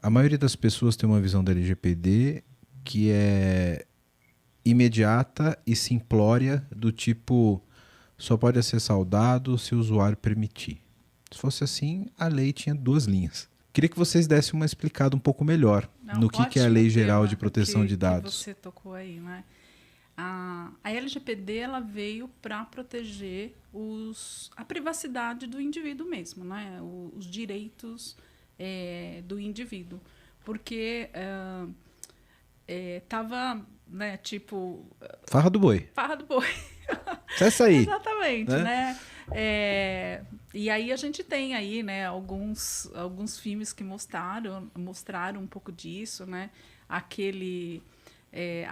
A maioria das pessoas tem uma visão da LGPD que é imediata e simplória, do tipo, só pode acessar o dado se o usuário permitir. Se fosse assim, a lei tinha 2 linhas. Queria que vocês dessem uma explicada um pouco melhor no que é a Lei Geral de Proteção de Dados. Que você tocou aí, né? A LGPD ela veio para proteger a privacidade do indivíduo mesmo, né? Os direitos do indivíduo. Porque tava, né, tipo... Farra do boi. Farra do boi. Essa aí. Exatamente, né? E aí a gente tem aí, né, alguns filmes que mostraram um pouco disso, né? A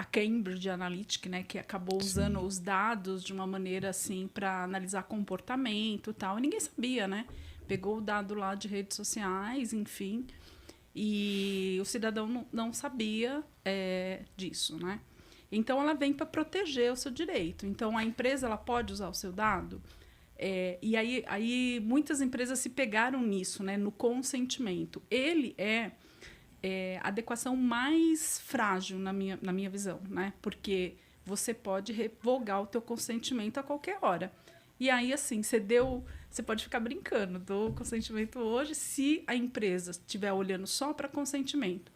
Cambridge Analytica, né, que acabou usando os dados de uma maneira assim para analisar comportamento e tal. E ninguém sabia, né? Pegou o dado lá de redes sociais, enfim, e o cidadão não sabia disso, né? Então ela vem para proteger o seu direito. Então a empresa ela pode usar o seu dado. E aí muitas empresas se pegaram nisso, né? No consentimento. Ele é a adequação mais frágil na minha visão, né? Porque você pode revogar o teu consentimento a qualquer hora. E aí, assim, você pode ficar brincando do consentimento hoje se a empresa estiver olhando só para consentimento.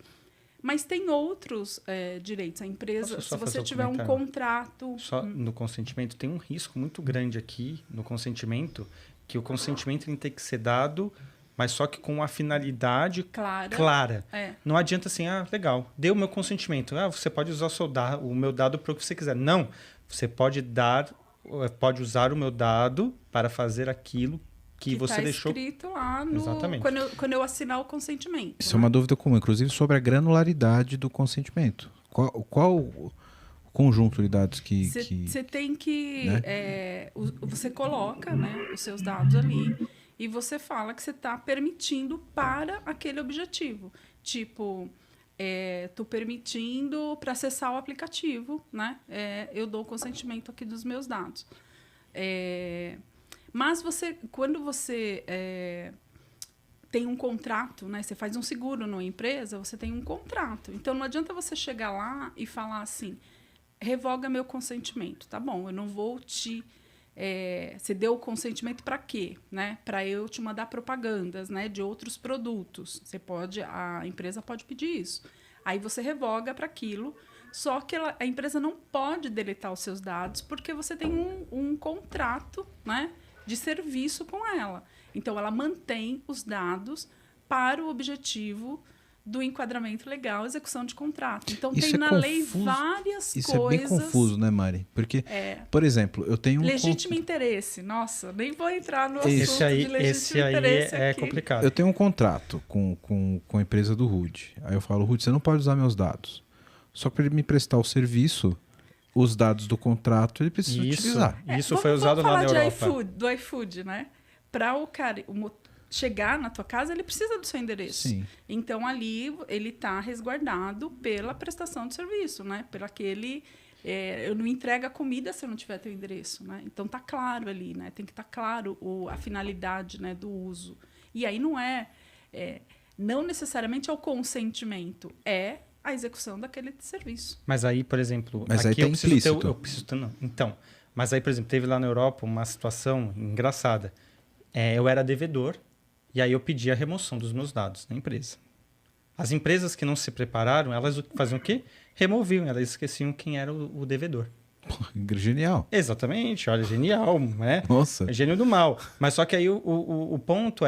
Mas tem outros direitos. A empresa, se você tiver um contrato... Só no consentimento, tem um risco muito grande aqui no consentimento, que o consentimento tem que ser dado, mas só que com a finalidade clara. Não adianta assim, legal, deu o meu consentimento. Você pode usar o meu dado para o que você quiser. Não, você pode usar o meu dado para fazer aquilo que você deixou. Escrito lá Exatamente. Quando eu assinar o consentimento. Isso é uma dúvida comum, inclusive sobre a granularidade do consentimento. Qual o conjunto de dados que... Você tem que... né? Você coloca, né, os seus dados ali e você fala que você está permitindo para aquele objetivo. Tipo, estou permitindo para acessar o aplicativo, né? Eu dou o consentimento aqui dos meus dados. Mas quando você tem um contrato, né? Você faz um seguro numa empresa, você tem um contrato. Então, não adianta você chegar lá e falar assim, revoga meu consentimento. Tá bom, eu não vou te... você deu o consentimento para quê? Né? Para eu te mandar propagandas, né, de outros produtos. A empresa pode pedir isso. Aí você revoga para aquilo, só que a empresa não pode deletar os seus dados porque você tem um contrato, né, de serviço com ela. Então, ela mantém os dados para o objetivo do enquadramento legal, execução de contrato. Então, tem na lei várias coisas... Isso é bem confuso, né, Mari? Porque, por exemplo, eu tenho legítimo interesse. Nossa, nem vou entrar no assunto de legítimo interesse é aqui. complicado. Eu tenho um contrato com a empresa do Rude. Aí eu falo, Rude, você não pode usar meus dados. Só para ele me prestar o serviço, os dados do contrato ele precisa utilizar. Isso foi usado lá na Europa. Do iFood, né? Para o cara chegar na tua casa, ele precisa do seu endereço. Sim. Então, ali, ele está resguardado pela prestação de serviço, né? Pelo aquele... eu não entrego a comida se eu não tiver teu endereço, né? Então, tá claro ali, né? Tem que estar claro a finalidade, né, do uso. E aí não necessariamente é o consentimento, é a execução daquele serviço. Mas aí, por exemplo... Mas aqui aí tá implícito. Então, mas aí, por exemplo, teve lá na Europa uma situação engraçada. Eu era devedor e aí eu pedi a remoção dos meus dados na empresa. As empresas que não se prepararam, elas faziam o quê? Removiam, elas esqueciam quem era o devedor. Genial. Exatamente, olha, genial, né? Nossa. Gênio do mal. Mas só que aí o ponto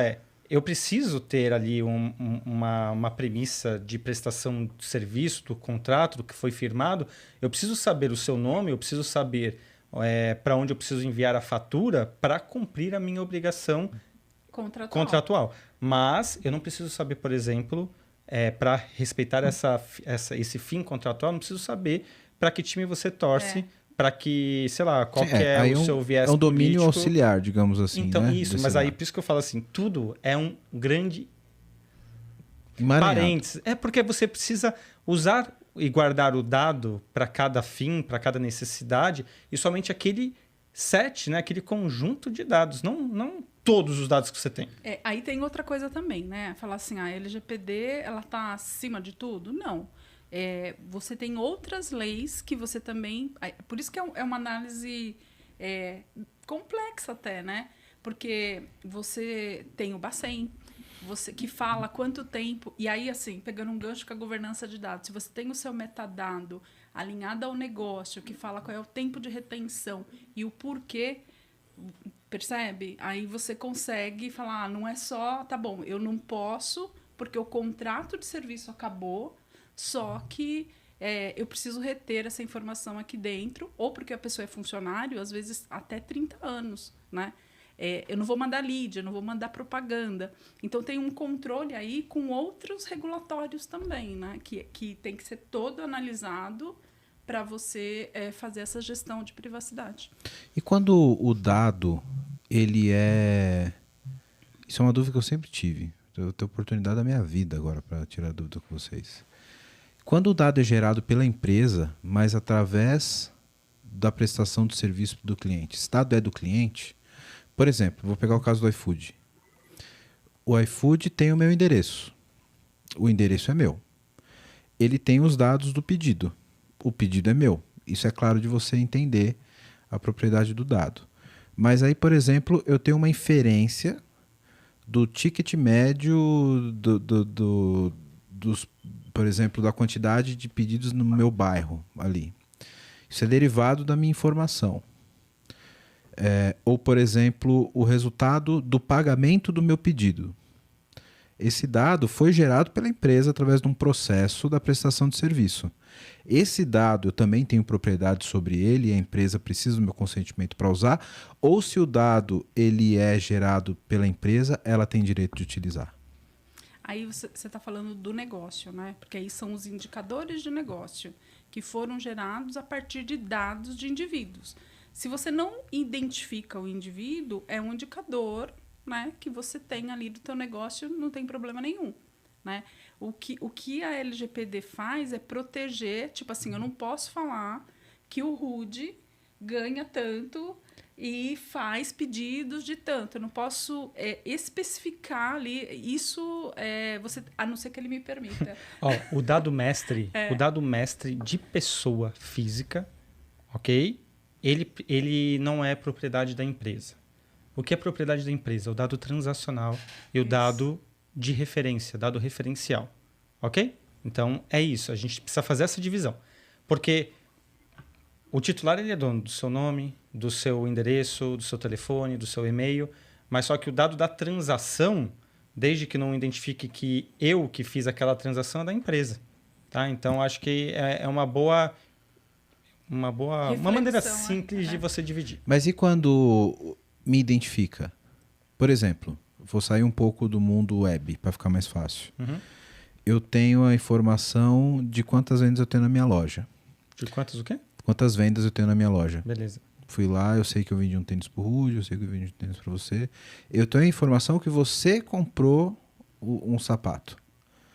eu preciso ter ali uma premissa de prestação de serviço, do contrato, do que foi firmado. Eu preciso saber o seu nome, eu preciso saber para onde eu preciso enviar a fatura para cumprir a minha obrigação contratual. Mas eu não preciso saber, por exemplo, para respeitar esse fim contratual, não preciso saber para que time você torce, para que, sei lá, qual que é o seu viés político. É um domínio auxiliar, digamos assim. Então, né? isso, mas aí por isso que eu falo assim, tudo é um grande parênteses. Porque você precisa usar e guardar o dado para cada fim, para cada necessidade, e somente aquele set, né, aquele conjunto de dados, não todos os dados que você tem. Aí tem outra coisa também, né? Falar assim, a LGPD, ela está acima de tudo? Não. Você tem outras leis que você também... Por isso que é uma análise complexa até, né? Porque você tem o Bacen, que fala quanto tempo... E aí, assim, pegando um gancho com a governança de dados, se você tem o seu metadado alinhado ao negócio, que fala qual é o tempo de retenção e o porquê, percebe? Aí você consegue falar, não é só, tá bom, eu não posso, porque o contrato de serviço acabou, só que eu preciso reter essa informação aqui dentro, ou porque a pessoa é funcionário, às vezes até 30 anos, né? Eu não vou mandar lead, eu não vou mandar propaganda. Então, tem um controle aí com outros regulatórios também, né? Que tem que ser todo analisado para você fazer essa gestão de privacidade. E quando o dado, ele é... Isso é uma dúvida que eu sempre tive. Eu tenho oportunidade da minha vida agora para tirar dúvida com vocês. Quando o dado é gerado pela empresa, mas através da prestação do serviço do cliente, esse dado é do cliente... Por exemplo, vou pegar o caso do iFood. O iFood tem o meu endereço. O endereço é meu. Ele tem os dados do pedido. O pedido é meu. Isso é claro de você entender a propriedade do dado. Mas aí, por exemplo, eu tenho uma inferência do ticket médio por exemplo, da quantidade de pedidos no meu bairro ali. Isso é derivado da minha informação. Ou, por exemplo, o resultado do pagamento do meu pedido. Esse dado foi gerado pela empresa através de um processo da prestação de serviço. Esse dado eu também tenho propriedade sobre ele e a empresa precisa do meu consentimento para usar, ou se o dado ele é gerado pela empresa, ela tem direito de utilizar. Aí você está falando do negócio, né? Porque aí são os indicadores de negócio que foram gerados a partir de dados de indivíduos. Se você não identifica o indivíduo, é um indicador, né, que você tem ali do teu negócio, não tem problema nenhum, né? O que a LGPD faz é proteger, tipo assim, eu não posso falar que o Rude ganha tanto e faz pedidos de tanto. Eu não posso especificar ali, isso, a não ser que ele me permita. O dado mestre, o dado mestre de pessoa física, ok? Ele não é propriedade da empresa. O que é propriedade da empresa? O dado transacional e o dado de referência, dado referencial. Ok? Então, é isso. A gente precisa fazer essa divisão. Porque o titular ele é dono do seu nome, do seu endereço, do seu telefone, do seu e-mail, mas só que o dado da transação, desde que não identifique que eu que fiz aquela transação, é da empresa. Tá? Então, acho que é uma maneira simples de você dividir. Mas e quando me identifica? Por exemplo, vou sair um pouco do mundo web para ficar mais fácil. Uhum. Eu tenho a informação de quantas vendas eu tenho na minha loja. De quantas o quê? Quantas vendas eu tenho na minha loja. Beleza. Fui lá, eu sei que eu vendi um tênis pro Rude, eu sei que eu vendi um tênis para você. Eu tenho a informação que você comprou um sapato.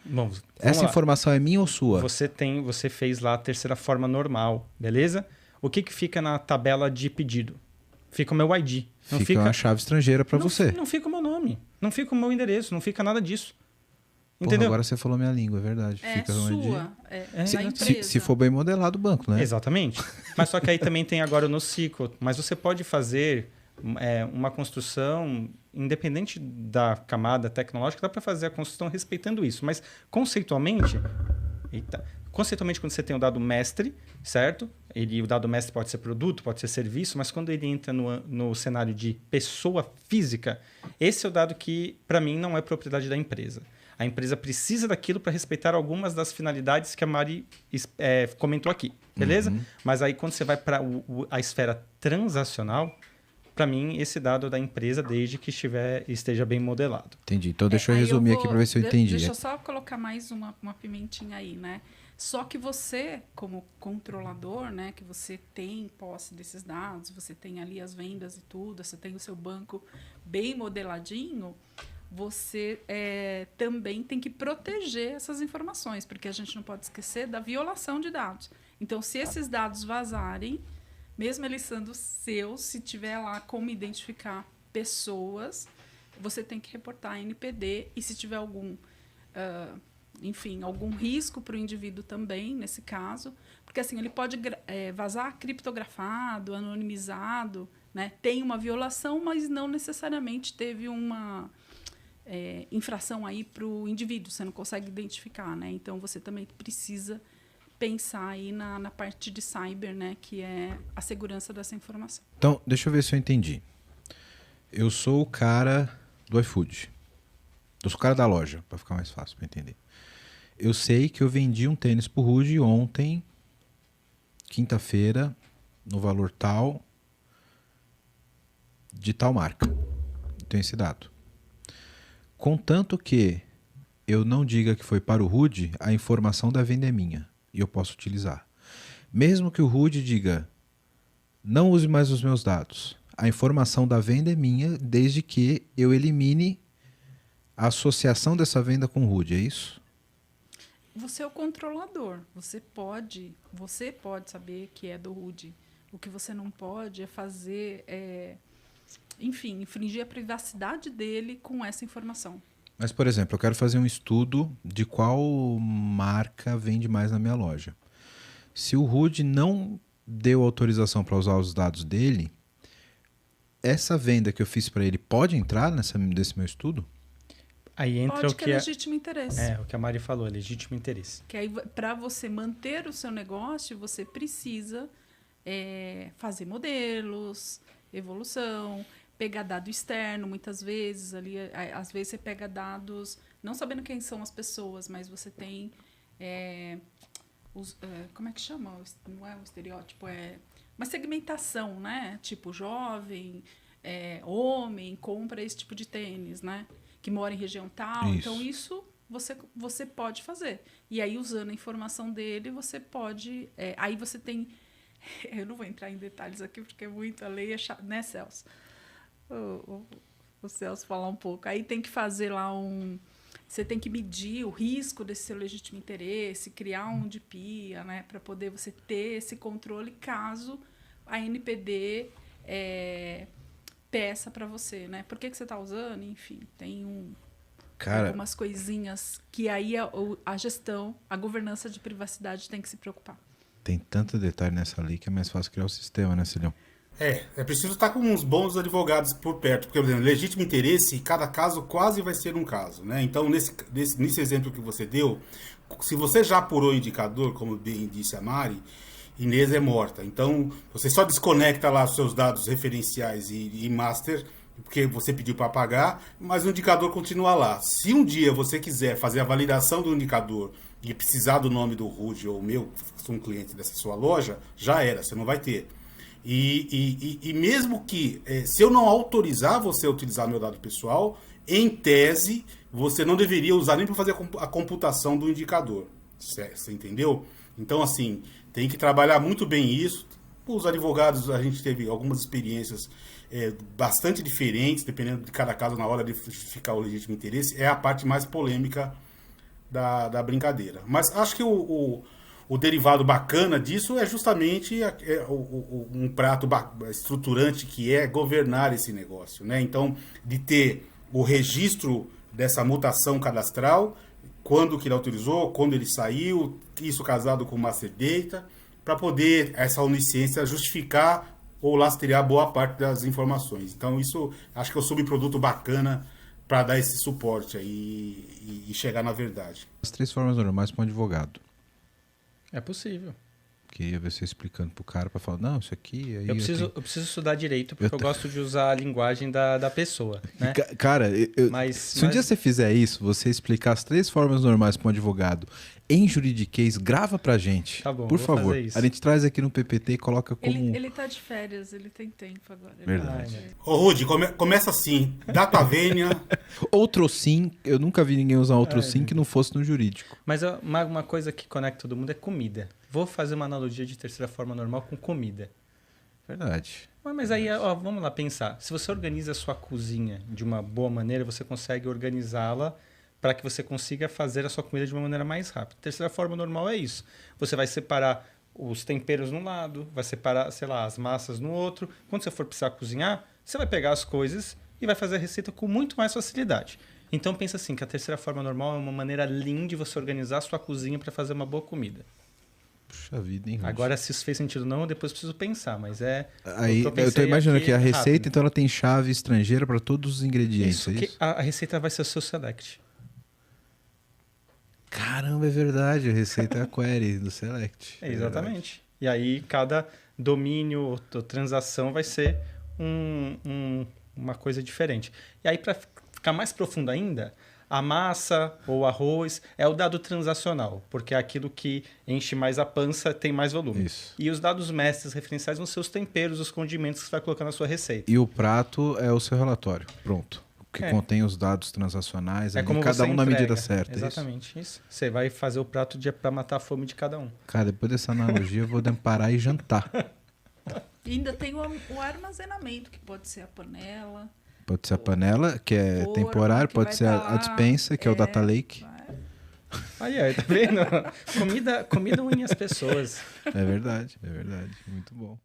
Bom, essa informação é minha ou sua? Você fez lá a terceira forma normal, beleza? O que fica na tabela de pedido? Fica o meu ID. Fica uma chave estrangeira para você. Não fica o meu nome, não fica o meu endereço, não fica nada disso. Porra, entendeu? Agora você falou minha língua, é verdade. Fica sua, da empresa. Se for bem modelado o banco, né? Exatamente. Mas só que aí também tem agora o NoSQL. Mas você pode fazer uma construção, independente da camada tecnológica, dá para fazer a construção respeitando isso. Mas conceitualmente, quando você tem o dado mestre, certo? O dado mestre pode ser produto, pode ser serviço, mas quando ele entra no cenário de pessoa física, esse é o dado que, para mim, não é propriedade da empresa. A empresa precisa daquilo para respeitar algumas das finalidades que a Mari comentou aqui, beleza? Uhum. Mas aí, quando você vai para a esfera transacional, para mim, esse dado é da empresa desde que esteja bem modelado. Entendi. Então, deixa eu resumir aqui para ver se eu entendi. Deixa eu só colocar mais uma pimentinha aí, né? Só que você, como controlador, né, que você tem posse desses dados, você tem ali as vendas e tudo, você tem o seu banco bem modeladinho, você também tem que proteger essas informações, porque a gente não pode esquecer da violação de dados. Então, se esses dados vazarem, mesmo ele sendo seu, se tiver lá como identificar pessoas, você tem que reportar a NPD, e se tiver algum, enfim, algum risco para o indivíduo também, nesse caso, porque assim, ele pode vazar criptografado, anonimizado, né? Tem uma violação, mas não necessariamente teve uma infração aí para o indivíduo, você não consegue identificar, né? Então, você também precisa pensar aí na parte de cyber, né? Que é a segurança dessa informação. Então, deixa eu ver se eu entendi. Eu sou o cara do iFood. Eu sou o cara da loja, para ficar mais fácil para entender. Eu sei que eu vendi um tênis pro Rude ontem, quinta-feira, no valor tal, de tal marca. Eu tenho esse dado. Contanto que eu não diga que foi para o Rude, a informação da venda é minha e eu posso utilizar. Mesmo que o Rude diga, não use mais os meus dados, a informação da venda é minha, desde que eu elimine a associação dessa venda com o Rude, é isso? Você é o controlador. Você pode saber que é do Rude. O que você não pode é fazer, enfim, infringir a privacidade dele com essa informação. Mas, por exemplo, eu quero fazer um estudo de qual marca vende mais na minha loja. Se o Rude não deu autorização para usar os dados dele, essa venda que eu fiz para ele pode entrar nesse meu estudo? Aí entra pode, o que é legítimo interesse. o que a Mari falou, é legítimo interesse. Que aí, para você manter o seu negócio, você precisa fazer modelos, evolução, pegar dado externo, muitas vezes. Ali, às vezes você pega dados, não sabendo quem são as pessoas, mas você tem como é que chama? Não é um estereótipo, é uma segmentação, né? Tipo, jovem, homem, compra esse tipo de tênis, né? Que mora em região tal. Isso. Então, isso você pode fazer. E aí, usando a informação dele, você pode... aí você tem... Eu não vou entrar em detalhes aqui, porque é muito... A lei é chata, né, Celso? O Celso falar um pouco. Aí tem que fazer lá você tem que medir o risco desse seu legítimo interesse, criar um DPIA, né? Para poder você ter esse controle caso a NPD... peça para você, né? Por que você está usando? Enfim, tem algumas coisinhas que aí a gestão, a governança de privacidade tem que se preocupar. Tem tanto detalhe nessa lei que é mais fácil criar o sistema, né, Cilhão? É preciso estar com uns bons advogados por perto, porque, por exemplo, legítimo interesse, cada caso quase vai ser um caso, né? Então, nesse exemplo que você deu, se você já apurou o indicador, como bem disse a Mari, Inês é morta. Então, você só desconecta lá os seus dados referenciais e master, porque você pediu para apagar, mas o indicador continua lá. Se um dia você quiser fazer a validação do indicador e precisar do nome do Rude ou meu, sou um cliente dessa sua loja, já era, você não vai ter. E mesmo que, se eu não autorizar você a utilizar meu dado pessoal, em tese, você não deveria usar nem para fazer a computação do indicador. Você entendeu? Então, assim... Tem que trabalhar muito bem isso. Os advogados, a gente teve algumas experiências bastante diferentes, dependendo de cada caso, na hora de justificar o legítimo interesse. É a parte mais polêmica da brincadeira. Mas acho que o derivado bacana disso é justamente um prato estruturante que é governar esse negócio, né? Então, de ter o registro dessa mutação cadastral, quando que ele autorizou, quando ele saiu, isso casado com o Master Data, para poder essa onisciência justificar ou lastrear boa parte das informações. Então, isso acho que é um subproduto bacana para dar esse suporte aí e chegar na verdade. As 3 formas normais para um advogado. É possível. Queria ver você explicando pro cara para falar, não, isso aqui... Aí eu preciso estudar direito, porque eu gosto de usar a linguagem da pessoa, né? Cara, se um dia você fizer isso, você explicar as 3 formas normais para um advogado em juridiquês, grava pra gente. Tá bom, por favor. fazer isso. A gente traz aqui no PPT e coloca como... Ele tá de férias, ele tem tempo agora. Verdade. Ô, Rude, começa assim, data vênia... Outro sim, eu nunca vi ninguém usar outro sim que não fosse no jurídico. Mas uma coisa que conecta todo mundo é comida. Vou fazer uma analogia de terceira forma normal com comida. Verdade. Mas aí, vamos lá pensar. Se você organiza a sua cozinha de uma boa maneira, você consegue organizá-la para que você consiga fazer a sua comida de uma maneira mais rápida. Terceira forma normal é isso. Você vai separar os temperos num lado, vai separar, sei lá, as massas no outro. Quando você for precisar cozinhar, você vai pegar as coisas e vai fazer a receita com muito mais facilidade. Então pensa assim, que a terceira forma normal é uma maneira lean de você organizar a sua cozinha para fazer uma boa comida. Puxa vida, hein, Ruth? Agora, se isso fez sentido ou não, depois preciso pensar, mas é... Aí, eu tô pensei imaginando aqui que a receita, rápido. então ela tem chave estrangeira para todos os ingredientes, Isso, é que isso? a receita vai ser o seu select. Caramba, é verdade, a receita é a query do Select. É, exatamente. E aí, cada domínio ou transação vai ser uma coisa diferente. E aí, para ficar mais profundo ainda, a massa ou arroz é o dado transacional, porque é aquilo que enche mais a pança, tem mais volume. Isso. E os dados mestres referenciais vão ser os temperos, os condimentos que você vai colocar na sua receita. E o prato é o seu relatório, pronto. Que É. contém os dados transacionais, É ali, como cada você um na entrega. medida certa. é isso? Exatamente, isso. Você vai fazer o prato para matar a fome de cada um. Cara, depois dessa analogia eu vou parar e jantar. E ainda tem o armazenamento, que pode ser a panela. Pode ser a panela, que é Forno, temporário, que pode vai ser tá a lá. dispensa, que é o data lake. Aí, tá vendo? Comida une as pessoas. É verdade, muito bom.